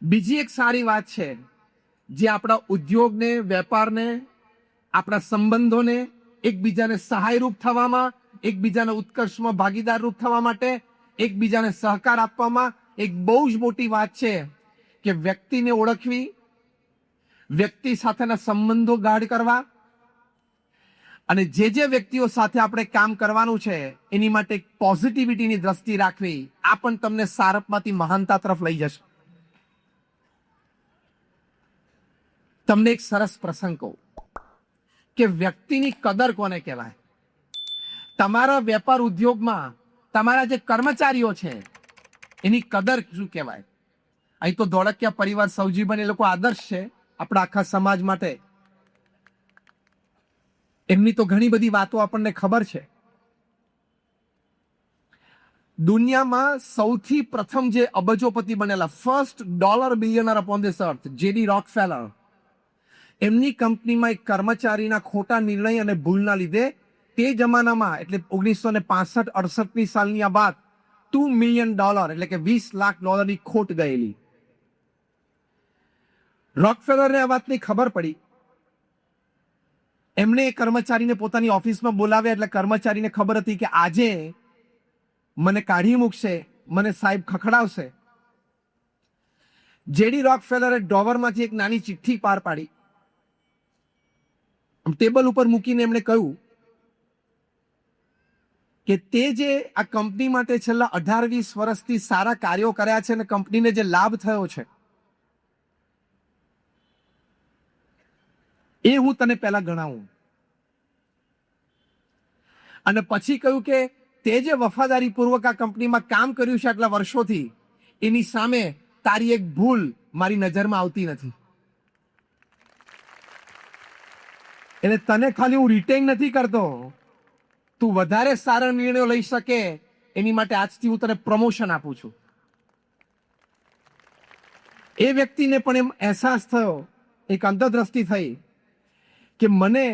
બીજી એક સારી વાત છે જે આપણા ઉદ્યોગને, વેપારને, આપણા સંબંધોને એકબીજાને સહાયરૂપ થવામાં, એકબીજાના ઉત્કર્ષમાં ભાગીદારરૂપ થવા માટે, એકબીજાને સહકાર આપવામાં એક બહુ જ મોટી વાત છે કે વ્યક્તિને ઓળખવી, વ્યક્તિ સાથેના સંબંધો ગાઢ કરવા અને જે વ્યક્તિઓ સાથે આપણે કામ કરવાનું છે એની માટે પોઝિટિવિટીની દ્રષ્ટિ રાખવી, આ પણ તમને સારપમાંથી મહાનતા તરફ લઈ જશે. તમને એક સરસ પ્રસંગ કહું કે વ્યક્તિની કદર કોને કહેવાય. તમારા વેપાર ઉદ્યોગમાં તમારા જે કર્મચારીઓ છે એની કદર શું કહેવાય. અહીં તો ધોળકિયા પરિવાર, સૌજીબન એ લોકો આદર્શ છે આપણા આખા સમાજ માટે. એમની તો ઘણી બધી વાતો આપણને ખબર છે. દુનિયામાં સૌથી પ્રથમ જે અબજોપતિ બનેલા, first dollar billionaire upon this earth, JD Rockefeller, એમની કંપનીમાં એક કર્મચારીના ખોટા નિર્ણય અને ભૂલના લીધે તે જમાનામાં એટલે 1965-68 સાલની આ વાત $2 મિલિયન એટલે કે $20 લાખ ખોટ ગયેલી. રોકફેલરને આ વાતની ખબર પડી. એમણે એ કર્મચારીને પોતાની ઓફિસમાં બોલાવ્યા એટલે કર્મચારીને ખબર હતી કે આજે મને કાઢી મૂકશે, મને સાહેબ ખખડાવશે. જેડી રોકફેલરે ડ્રોવરમાંથી એક નાની ચિઠ્ઠી પાર પાડી, ટેબલ ઉપર મૂકીને એમણે કહ્યું કે તે જે આ કંપની માટે છેલ્લા 18-20 વર્ષથી સારા કાર્યો કર્યા છે અને કંપનીને જે લાભ થયો છે એ હું તને પહેલા ગણાવું. અને પછી કહ્યું કે તે જે વફાદારીપૂર્વક આ કંપનીમાં કામ કર્યું છે આટલા વર્ષોથી, એની સામે તારી એક ભૂલ મારી નજરમાં આવતી નથી. એટલે તને ખાલી હું રિટેન નથી કરતો, તું વધારે સારા નિર્ણયો લઈ શકે એની માટે આજથી હું તને પ્રમોશન આપું છું. એ વ્યક્તિને પણ એમ અહેસાસ થયો, એક અંતરદ્રષ્ટિ થઈ કે મને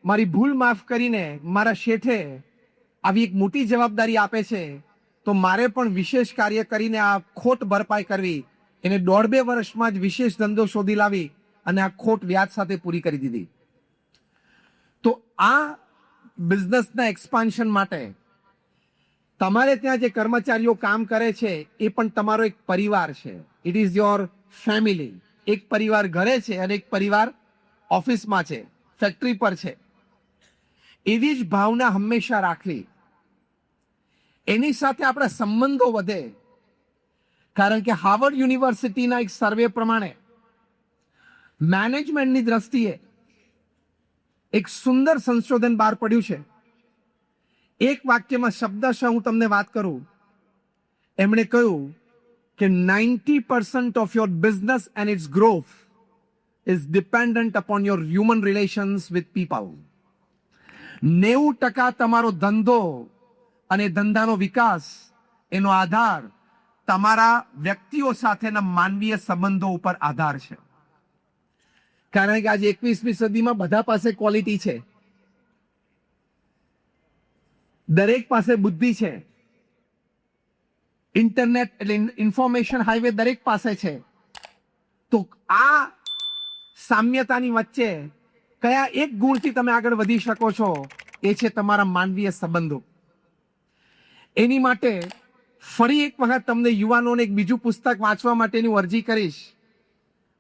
મારી ભૂલ માફ કરીને મારા શેઠે આવી એક મોટી જવાબદારી આપે છે તો મારે પણ વિશેષ કાર્ય કરીને આ ખોટ ભરપાઈ કરવી. એને 1.5-2 વર્ષમાં જ વિશેષ ધંધો શોધી લાવી અને આ ખોટ વ્યાજ સાથે પૂરી કરી દીધી. તો આ બિઝનેસના એક્સપાન્શન માટે તમારે ત્યાં જે કર્મચારીઓ કામ કરે છે એ પણ તમારો એક પરિવાર છે. It is your family. એક પરિવાર ઘરે છે અને એક પરિવાર ઓફિસમાં છે, ફેક્ટરી પર છે. એવી જ ભાવના હંમેશા રાખવી. એની સાથે આપણા સંબંધો વધે. કારણ કે હાર્વર્ડ યુનિવર્સિટીના એક સર્વે પ્રમાણે મેનેજમેન્ટની દ્રષ્ટિએ એક સુંદર સંશોધન બહાર પડ્યું છે. એક વાક્યમાં શબ્દશઃ હું તમને વાત કરું, એમણે કહ્યું કે 90% of your business and its growth is dependent upon your human relations with people. 90% તમારો ધંધો અને ધંધાનો વિકાસ એનો આધાર તમારા વ્યક્તિઓ સાથેના માનવીય સંબંધો ઉપર આધાર છે. કારણ કે આજે 21મી સદીમાં બધા પાસે ક્વોલિટી છે, દરેક પાસે બુદ્ધિ છે, ઇન્ટરનેટ એટલે ઇન્ફોર્મેશન હાઈવે દરેક પાસે છે. તો આ સામ્યતાની વચ્ચે કયા એક ગુણથી તમે આગળ વધી શકો છો એ છે તમારા માનવીય સંબંધો. એની માટે ફરી એક વખત તમને યુવાનોને એક બીજું પુસ્તક વાંચવા માટેની અરજી કરીશ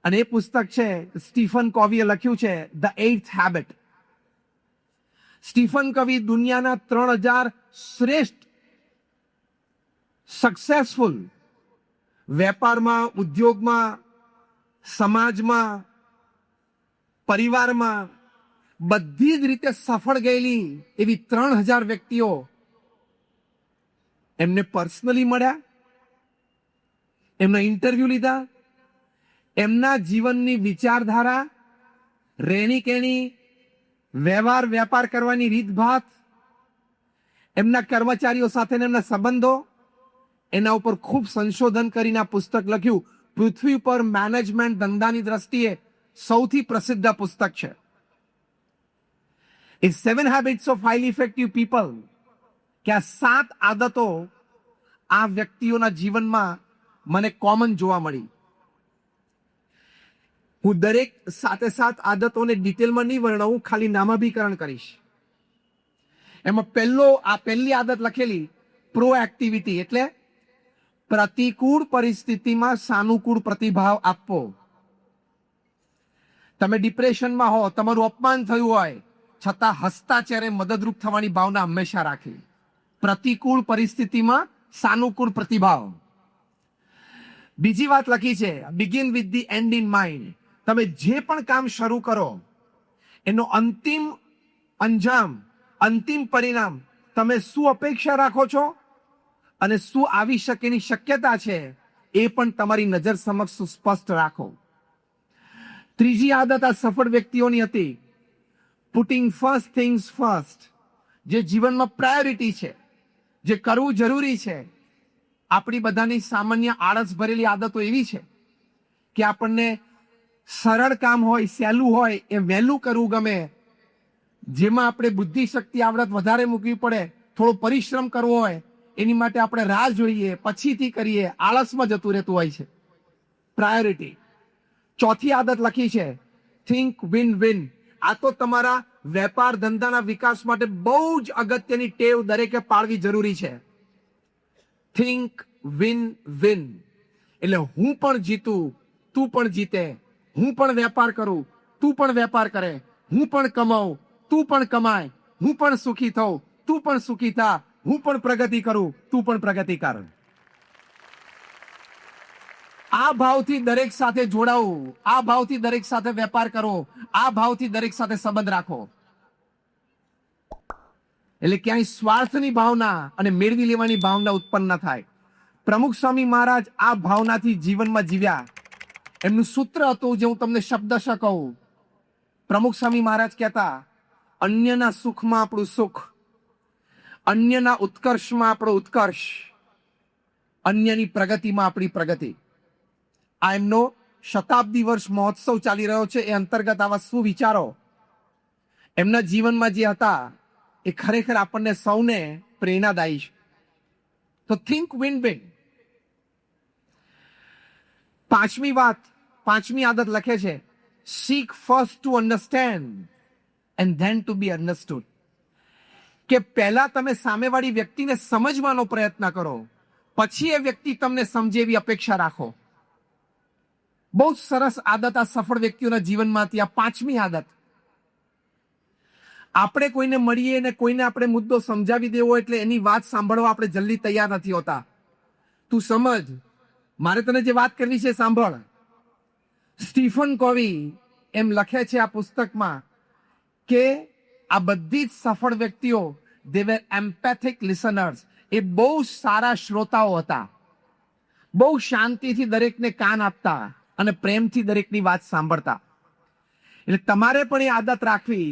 અને એ પુસ્તક છે સ્ટીફન કોવીએ લખ્યું છે ધ 8th હેબિટ. સ્ટીફન કવી દુનિયાના 3000 શ્રેષ્ઠ સક્સેસફુલ વેપારમાં, ઉદ્યોગમાં, સમાજમાં, પરિવારમાં બધી જ રીતે સફળ ગયેલી એવી 3000 વ્યક્તિઓ એમને પર્સનલી મળ્યા, એમના ઇન્ટરવ્યુ લીધા, એમના જીવનની વિચારધારા, રહેણી કેણી, વ્યવહાર વ્યાપાર કરવાની રીતભાત, એમના કર્મચારીઓ સાથેના એમના સંબંધો, એના ઉપર ખૂબ સંશોધન કરીને આ પુસ્તક લખ્યું. પૃથ્વી પર મેનેજમેન્ટ ધંધાની દ્રષ્ટિએ સૌથી પ્રસિદ્ધ પુસ્તક છે. એ 7 habits of highly effective people, કે આ 7 આદતો આ વ્યક્તિઓના જીવનમાં મને કોમન જોવા મળી. હું દરેક સાથે સાત આદતોને ડિટેલમાં નહીં વર્ણવું, ખાલી નામાભીકરણ કરીશ. એમાં પહેલી આદત લખેલી પ્રોએક્ટિવિટી, એટલે પ્રતિકૂળ પરિસ્થિતિમાં સાનુકૂળ પ્રતિભાવ આપવો. તમે ડિપ્રેશનમાં હો, તમારું અપમાન થયું હોય છતાં હસતા ચહેરે મદદરૂપ થવાની ભાવના હંમેશા રાખી. પ્રતિકૂળ પરિસ્થિતિમાં સાનુકૂળ પ્રતિભાવ. બીજી વાત લખી છે, begin with the end in mind. તમે જે પણ કામ શરૂ કરો એનો અંતિમ અંજામ, અંતિમ પરિણામ તમે શું અપેક્ષા રાખો છો અને શું આવી શકેની શક્યતા છે એ પણ તમારી નજર સમક્ષ સ્પષ્ટ રાખો. ત્રીજી આદત આ સફળ વ્યક્તિઓની હતી, પુટિંગ ફર્સ્ટ થિંગ્સ ફર્સ્ટ. જે જીવનમાં પ્રાયોરિટી છે, જે કરવું જરૂરી છે. આપણી બધાની સામાન્ય આળસ ભરેલી આદતો એવી છે કે આપણને સરળ કામ હોય, સહેલું હોય એ વહેલું કરવું ગમે. જેમાં આપણે બુદ્ધિ શક્તિ આવડત વધારે મૂકવી પડે, થોડો પરિશ્રમ કરવો હોય એની માટે આપણે રાહ જોઈએ, પછીથી કરીએ, આળસમાં જતું રહેતું હોય છે. પ્રાયોરિટી. ચોથી આદત લખી છે, થિંક વિન વિન. આ તો તમારા વેપાર ધંધાના વિકાસ માટે બહુ જ અગત્યની ટેવ દરેકે પાળવી જરૂરી છે. થિંક વિન વિન એટલે હું પણ જીતું, તું પણ જીતે. હું પણ વેપાર કરું, તું પણ વેપાર કરે. હું પણ કમાઉં, તું પણ કમાય. હું પણ સુખી થઉં, તું પણ સુખી થા. હું પણ પ્રગતિ કરું, તું પણ પ્રગતિ કર. આ ભાવથી દરેક સાથે જોડાવું, આ ભાવથી દરેક સાથે વેપાર કરો, આ ભાવથી દરેક સાથે સંબંધ રાખો. એટલે ક્યાંય સ્વાર્થની ભાવના અને મેળવી લેવાની ભાવના ઉત્પન્ન ન થાય. પ્રમુખ સ્વામી મહારાજ આ ભાવનાથી જીવનમાં જીવ્યા. એમનું સૂત્ર હતું, જે હું તમને શબ્દશ કહું. પ્રમુખ સ્વામી મહારાજ કહેતા, અન્યના સુખમાં આપણું સુખ, અન્યના ઉત્કર્ષમાં આપણો ઉત્કર્ષ, અન્યની પ્રગતિમાં આપણી પ્રગતિ. આ એમનો શતાબ્દી વર્ષ મહોત્સવ ચાલી રહ્યો છે. એ અંતર્ગત આવા સુવિચારો એમના જીવનમાં જે હતા એ ખરેખર આપણને સૌને પ્રેરણાદાયી છે. તો થિંક વિન વિન. પાંચમી આદત લખે છે, seek first to understand and then to be understood. કે પહેલા તમે સામેવાળી વ્યક્તિને સમજવાનો પ્રયત્ન કરો, પછી એ વ્યક્તિ તમને સમજે એવી અપેક્ષા રાખો. બહુ જ સરસ આદત આ સફળ વ્યક્તિઓના જીવનમાંથી આ પાંચમી આદત. આપણે કોઈને મળીએ ને કોઈને આપણે મુદ્દો સમજાવી દેવો એટલે એની વાત સાંભળવા આપણે જલ્દી તૈયાર નથી હોતા. તું સમજ, મારે તને જે વાત કરવી છે સાંભળ. સ્ટીફન કોવી એમ લખે છે આ પુસ્તકમાં કે આ બધી જ સફળ વ્યક્તિઓ they were empathic listeners. એ બહુ સારા શ્રોતાઓ હતા. બહુ શાંતિથી દરેકને કાન આપતા અને પ્રેમથી દરેકની વાત સાંભળતા. એટલે તમારે પણ એ આદત રાખવી.